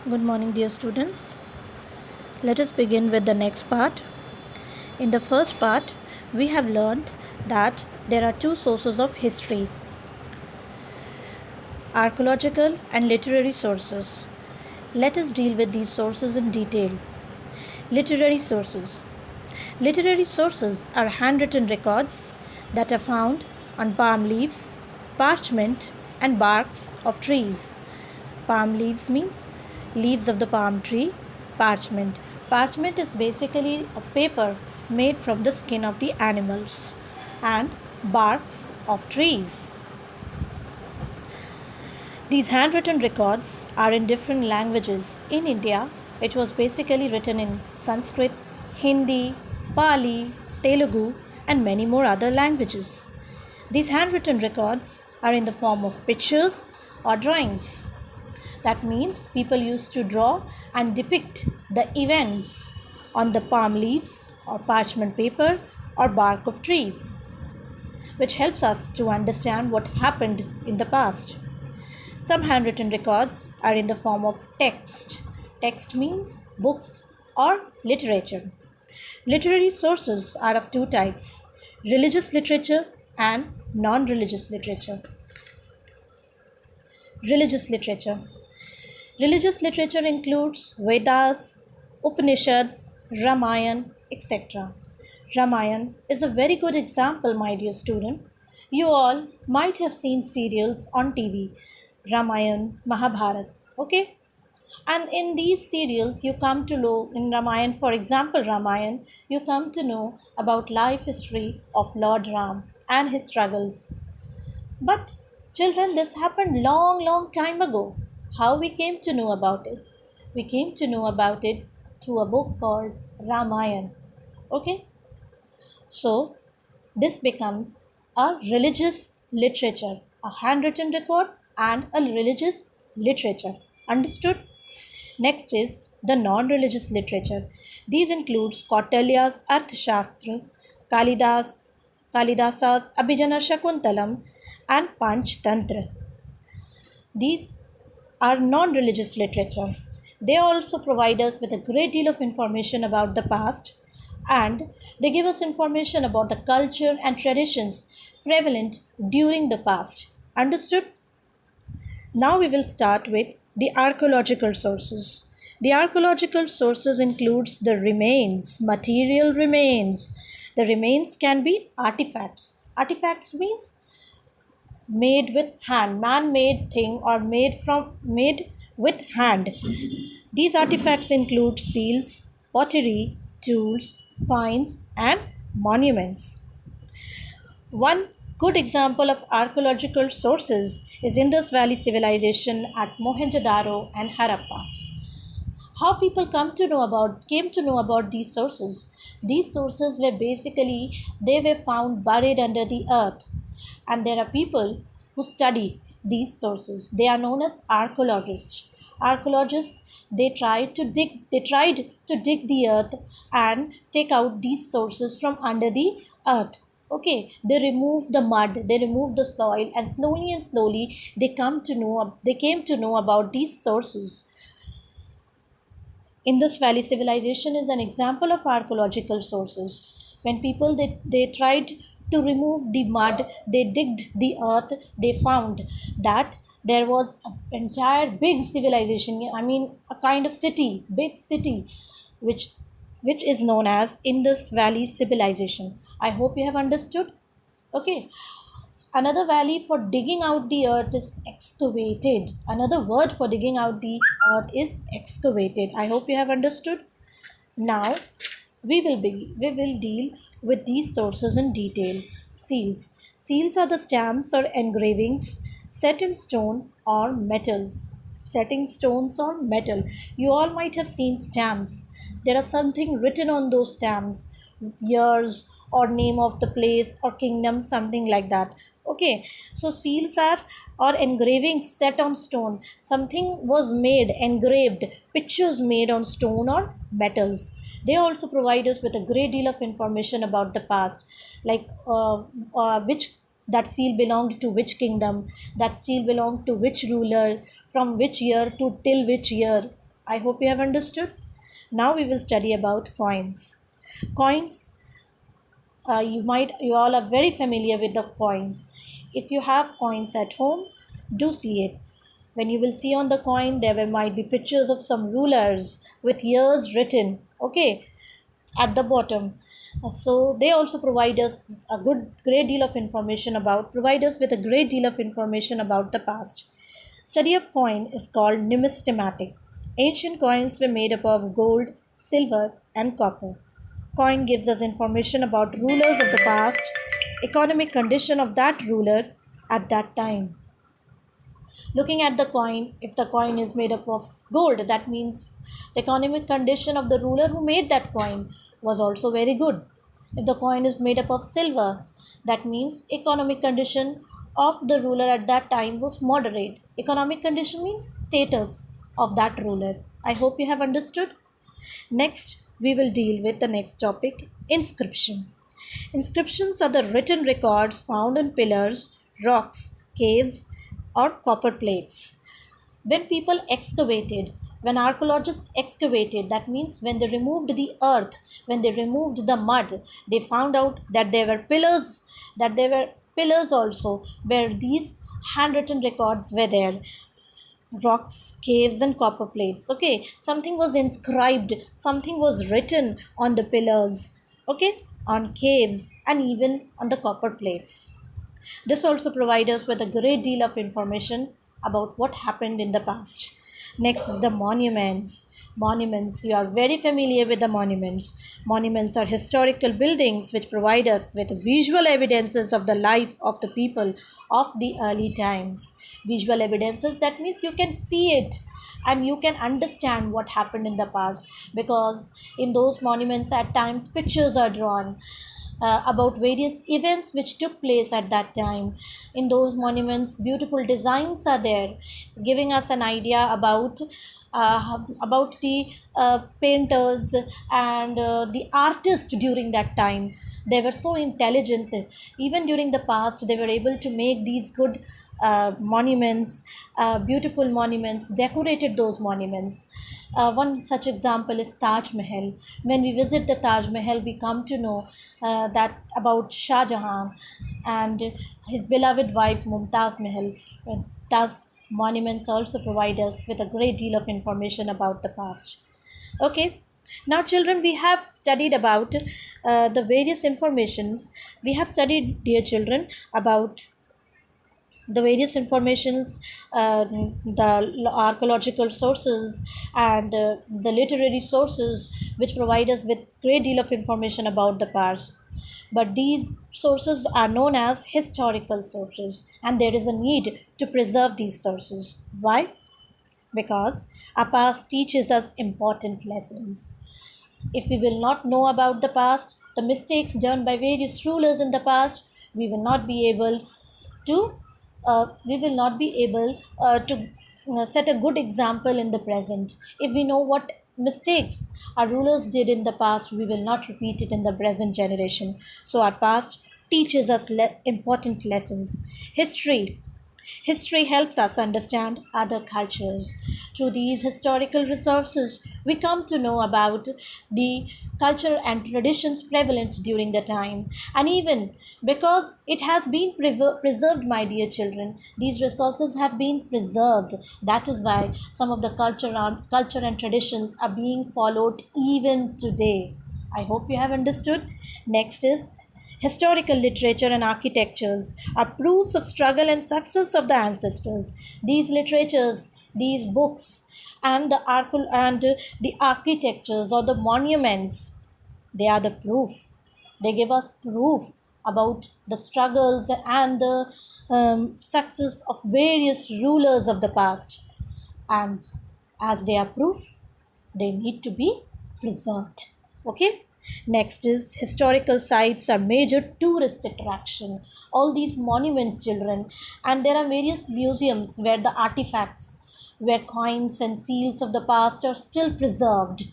Good morning, dear students. Let us begin with the next part. In the first part, we have learned that there are two sources of history: archaeological and literary sources. Let us deal with these sources in detail. Literary sources. Literary sources are handwritten records that are found on palm leaves, parchment, and barks of trees. Palm leaves means leaves of the palm tree. Parchment. Parchment is basically a paper made from the skin of the animals, and barks of trees. These handwritten records are in different languages. In India, it was basically written in Sanskrit, Hindi, Pali, Telugu, and many more other languages. These handwritten records are in the form of pictures or drawings. That means people used to draw and depict the events on the palm leaves or parchment paper or bark of trees, which helps us to understand what happened in the past. Some handwritten records are in the form of text. Text means books or literature. Literary sources are of two types: religious literature and non-religious literature. Religious literature. Religious literature includes Vedas, Upanishads, Ramayana, etc. Ramayana is a very good example, my dear student. You all might have seen serials on TV, Ramayana, Mahabharata, okay? And in these serials, you come to know, in Ramayana, for example, Ramayana, you come to know about life history of Lord Ram and his struggles. But children, this happened long, long time ago. How we came to know about it? We came to know about it through a book called Ramayana. Okay? So this becomes a religious literature, a handwritten record and a religious literature. Understood? Next is the non-religious literature. These includes Kautilya's Arthashastra, Kalidasa's Abhijana Shakuntalam, and Panchtantra. These are non-religious literature. They also provide us with a great deal of information about the past, and they give us information about the culture and traditions prevalent during the past. Understood? Now we will start with the archaeological sources. The archaeological sources includes the remains, material remains. The remains can be artifacts. Artifacts means made with hand, man-made thing or made with hand. These artifacts include seals, pottery, tools, coins, and monuments. One good example of archaeological sources is Indus Valley civilization at Mohenjo-daro and Harappa. How people came to know about these sources? These sources were basically they were found buried under the earth, and there are people who study these sources. They are known as archaeologists. Archaeologists they tried to dig the earth and take out these sources from under the earth. Okay, they remove the mud, they remove the soil, and slowly they came to know about these sources. Indus Valley civilization is an example of archaeological sources. When people they tried to remove the mud, they digged the earth, they found that there was an entire big civilization, I mean a kind of city, big city, which which is known as Indus Valley civilization. I hope you have understood. Okay. Another valley for digging out the earth is excavated. Another word for digging out the earth is excavated. I hope you have understood. Now we will deal with these sources in detail. Seals. Seals are the stamps or engravings set in stone or metals. Setting stones or metal. You all might have seen stamps. There is something written on those stamps, years or name of the place or kingdom, something like that. Okay, so seals are or engravings set on stone. Something was made, engraved, pictures made on stone or metals. They also provide us with a great deal of information about the past, like which that seal belonged to which kingdom, that seal belonged to which ruler, from which year to till which year. I hope you have understood. Now we will study about coins. Coins, you all are very familiar with the coins. If you have coins at home, do see it. When you will see on the coin, might be pictures of some rulers with years written, okay, at the bottom. So they also provide us with a great deal of information about the past. Study of coin is called numismatic. Ancient coins were made up of gold, silver, and copper. Coin gives us information about rulers of the past, economic condition of that ruler at that time. Looking at the coin, if the coin is made up of gold, that means the economic condition of the ruler who made that coin was also very good. If the coin is made up of silver, that means economic condition of the ruler at that time was moderate. Economic condition means status of that ruler. I hope you have understood. Next, we will deal with the next topic, inscription. Inscriptions are the written records found on pillars, rocks, caves, or copper plates. When archaeologists excavated, that means when they removed the earth, when they removed the mud, they found out that there were pillars also where these handwritten records were there. Rocks, caves, and copper plates. Okay, something was inscribed, something was written on the pillars, okay, on caves, and even on the copper plates. This also provides us with a great deal of information about what happened in the past. Next is the monuments. Monuments, you are very familiar with the monuments. Monuments are historical buildings which provide us with visual evidences of the life of the people of the early times. Visual evidences, that means you can see it and you can understand what happened in the past, because in those monuments at times pictures are drawn about various events which took place at that time. In those monuments, beautiful designs are there, giving us an idea about the painters and the artists during that time. They were so intelligent. Even during the past, they were able to make these good monuments, beautiful monuments, decorated those monuments. One such example is Taj Mahal. When we visit the Taj Mahal, we come to know that about Shah Jahan and his beloved wife Mumtaz Mahal. Thus, monuments also provide us with a great deal of information about the past. Okay. Now, children, we have studied about the various informations. We have studied, dear children, about the various informations, the archaeological sources, and the literary sources which provide us with great deal of information about the past. But these sources are known as historical sources, and there is a need to preserve these sources. Why? Because our past teaches us important lessons. If we will not know about the past, the mistakes done by various rulers in the past, we will not be able to set a good example in the present. If we know what mistakes our rulers did in the past, we will not repeat it in the present generation. So our past teaches us important lessons. History helps us understand other cultures. Through these historical resources, we come to know about the culture and traditions prevalent during the time. And even because it has been preserved, my dear children, these resources have been preserved. That is why some of the culture and traditions are being followed even today. I hope you have understood. Next is historical literature and architectures are proofs of struggle and success of the ancestors. These literatures, these books, and the architectures or the monuments, they are the proof. They give us proof about the struggles and the success of various rulers of the past. And as they are proof, they need to be preserved. Okay. Next is historical sites are major tourist attraction. All these monuments, children, and there are various museums where the artifacts, where coins and seals of the past are still preserved,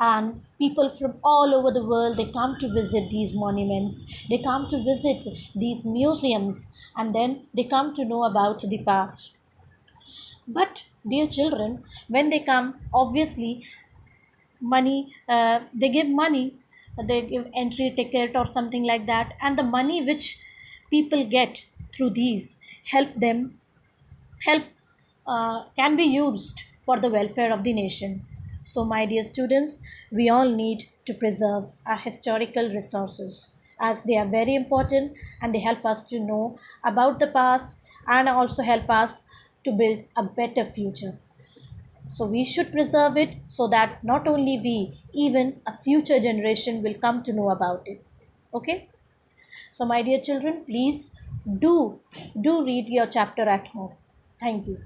and people from all over the world, they come to visit these monuments, they come to visit these museums, and then they come to know about the past. But Dear children, when they come, obviously money, they give money, they give entry ticket or something like that, and the money which people get through these help can be used for the welfare of the nation. So, my dear students, we all need to preserve our historical resources as they are very important and they help us to know about the past and also help us to build a better future. So, we should preserve it so that not only we, even a future generation will come to know about it. Okay? So, my dear children, please do read your chapter at home. Thank you.